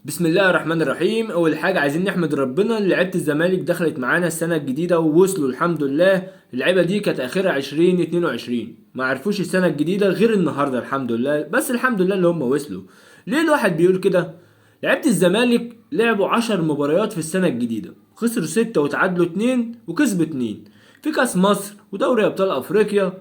بسم الله الرحمن الرحيم. اول حاجه عايزين نحمد ربنا اللي لعيبه الزمالك دخلت معانا السنه الجديده ووصلوا الحمد لله. اللعيبه دي كانت اخرها 2022، ما عرفوش السنه الجديده غير النهارده الحمد لله، بس الحمد لله اللي هم وصلوا. ليه الواحد بيقول كده؟ لعيبه الزمالك لعبوا 10 مباريات في السنه الجديده، خسروا 6 وتعادلوا 2 وكسبوا 2 في كاس مصر ودوري ابطال افريقيا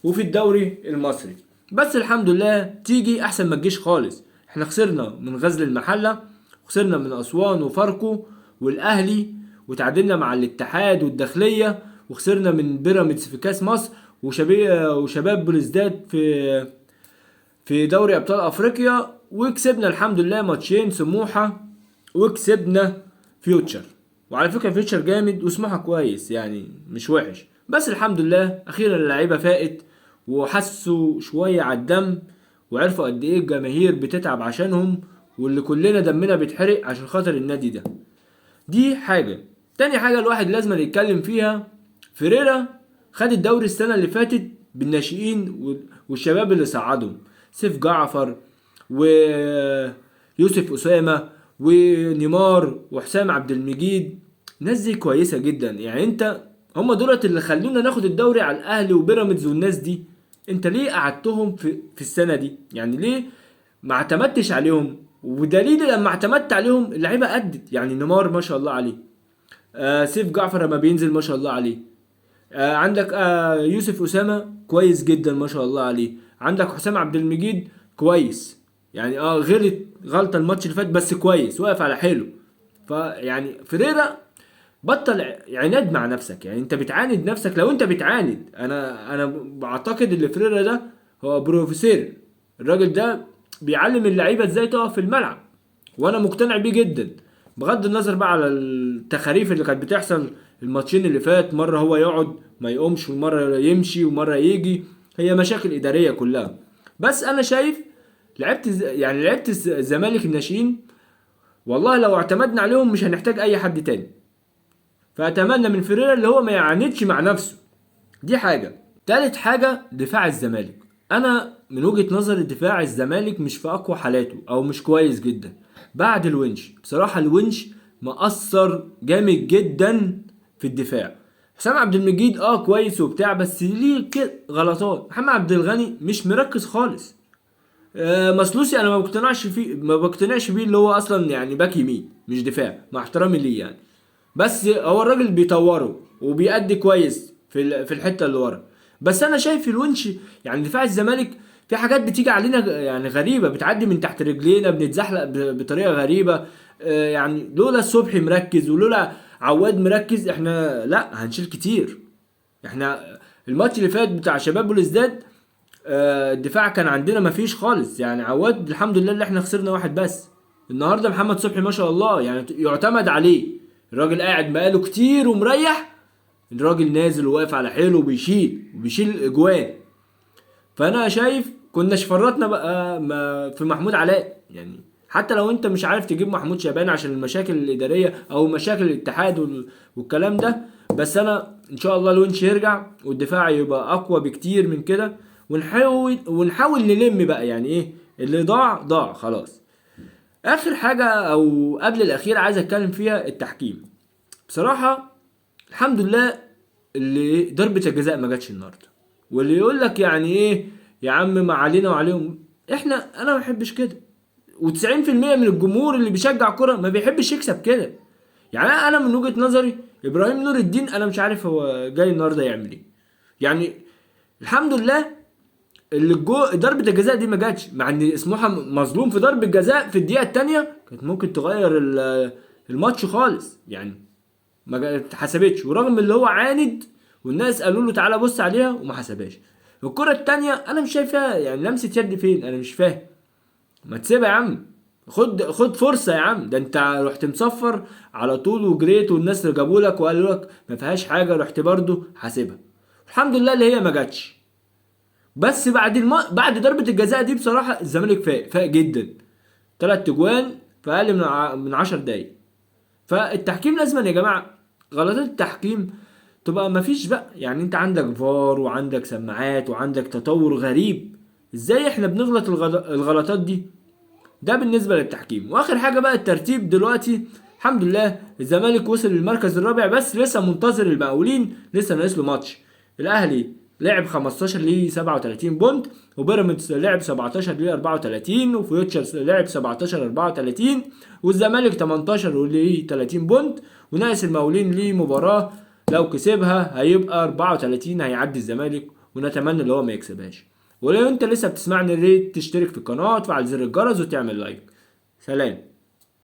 وفي الدوري المصري. بس الحمد لله تيجي احسن ما تجيش خالص. احنا خسرنا من غزل المحله، خسرنا من اسوان وفاركو والاهلي، وتعادلنا مع الاتحاد والداخليه، وخسرنا من بيراميدز في كاس مصر وشباب بلوزداد في دوري ابطال افريقيا، وكسبنا الحمد لله ماتشين سموحه، وكسبنا فيوتشر. وعلى فكره فيوتشر جامد وسموحه كويس يعني مش وحش، بس الحمد لله اخيرا اللعيبه فاقت وحسوا شويه على الدم، وعرفوا قد ايه الجماهير بتتعب عشانهم، واللي كلنا دمنا بيتحرق عشان خاطر النادي ده. دي حاجة. تاني حاجة الواحد لازم يتكلم فيها، فيريرا خد الدوري السنة اللي فاتت بالناشئين والشباب اللي صعدهم، سيف جعفر ويوسف أسامة ونيمار وحسام عبد المجيد. الناس دي كويسة جدا، يعني انت هم دولت اللي خلونا ناخد الدوري على الاهلي وبيراميدز والناس دي. انت ليه قعدتهم في السنة دي؟ يعني ليه ما اعتمدتش عليهم؟ ودليل لما اعتمدت عليهم اللعيبه ادت، يعني نيمار ما شاء الله عليه، سيف جعفر لما بينزل ما شاء الله عليه، عندك يوسف اسامه كويس جدا ما شاء الله عليه، عندك حسام عبد المجيد كويس، يعني غلط غلطه الماتش اللي فات بس كويس واقف على حيله. فيعني فريرا بطل عناد مع نفسك، يعني انت بتعاند نفسك. لو انت بتعاند، انا بعتقد ان فريرا ده هو بروفيسور. الراجل ده بيعلم اللعيبه ازاي تقف في الملعب، وانا مقتنع بيه جدا. بغض النظر بقى على التخاريف اللي كانت بتحصل الماتشين اللي فات، مره هو يقعد ما يقومش ومره يمشي ومره يجي، هي مشاكل اداريه كلها. بس انا شايف يعني لعبت الزمالك الناشئين، والله لو اعتمدنا عليهم مش هنحتاج اي حد تاني. فاتمنى من فيريرا اللي هو ما يعاندش مع نفسه. دي حاجه. تالت حاجه دفاع الزمالك، انا من وجهة نظري دفاع الزمالك مش في اقوى حالاته او مش كويس جدا بعد الونش. بصراحة الونش مأثر جامد جدا في الدفاع. حسام عبد المجيد كويس وبتاع، بس ليه كده غلطات. محمد عبد الغني مش مركز خالص. مسلوسي انا ما بقتنعش بيه اللي هو اصلا يعني باك يمين مش دفاع، مع احترامي ليه يعني. بس هو الراجل بيطوره وبيأدي كويس في الحته اللي ورا. بس انا شايف الونش، يعني دفاع الزمالك في حاجات بتيجي علينا يعني غريبه، بتعدي من تحت رجلينا، بنتزحلق بطريقه غريبه. يعني لولا الصبحي مركز ولولا عواد مركز احنا لا هنشيل كتير. احنا الماتش اللي فات بتاع شباب بلوزداد، الدفاع كان عندنا مفيش خالص، يعني عواد الحمد لله اللي احنا خسرنا واحد بس. النهارده محمد صبحي ما شاء الله يعني يعتمد عليه، الراجل قاعد بقاله كتير ومريح، الراجل نازل وواقف على حيله وبيشيل اجوان. فانا شايف كناش فرطنا بقى في محمود علاء، يعني حتى لو انت مش عارف تجيب محمود شعبان عشان المشاكل الاداريه او مشاكل الاتحاد والكلام ده، بس انا ان شاء الله الونش يرجع والدفاع يبقى اقوى بكتير من كده، ونحاول نلم بقى، يعني ايه اللي ضاع ضاع خلاص. اخر حاجه او قبل الاخير عايز اتكلم فيها التحكيم. بصراحه الحمد لله اللي ضربة الجزاء ما جاتش النهارده. واللي يقول لك يعني ايه يا عم ما علينا وعليهم، انا ما بحبش كده. و90% من الجمهور اللي بيشجع كرة ما بيحبش يكسب كده. يعني انا من وجهة نظري ابراهيم نور الدين انا مش عارف هو جاي النهارده يعمل ايه. يعني الحمد لله اللي ضربة الجزاء دي ما جاتش، مع ان سموحة مظلوم في ضربة جزاء في الدقيقة التانية كانت ممكن تغير الماتش خالص يعني. ما اتحسبتش، ورغم اللي هو عاند والناس قالوا له تعالى بص عليها وما حسبهاش. الكرة التانية انا مش شايفها، يعني لمسة يد فين انا مش فاهم. ما تسيبها يا عم، خد فرصة يا عم، ده انت رحت مصفر على طول وجريت والناس اللي جابوا لك وقالوا لك ما فيهاش حاجة رحت برضو حاسبها. الحمد لله اللي هي ما جاتش. بس بعد ضربة الجزاء دي بصراحة الزمالك فاق جدا. 3 اجوان في اقل من 10 دقايق. فالتحكيم لازم يا جماعه، غلطات التحكيم تبقى مفيش بقى. يعني انت عندك فار وعندك سماعات وعندك تطور غريب، ازاي احنا بنغلط الغلطات دي؟ ده بالنسبه للتحكيم. واخر حاجه بقى الترتيب دلوقتي، الحمد لله الزمالك وصل للمركز الرابع، بس لسه منتظر المقاولين، لسه ناقص له ماتش. الاهلي لعب 15 ليه 37 بونت، وبيراميدز لعب 17 ليه 34، وفيوتشرز لعب 17 34، والزمالك 18 وليه 30 بونت، وناقص المقاولين ليه مباراه، لو كسبها هيبقى 34 هيعدي الزمالك، ونتمنى اللي هو ما يكسبهاش. ولو انت لسه بتسمعني، ريت تشترك في القناه وتفعل زر الجرس وتعمل لايك. سلام.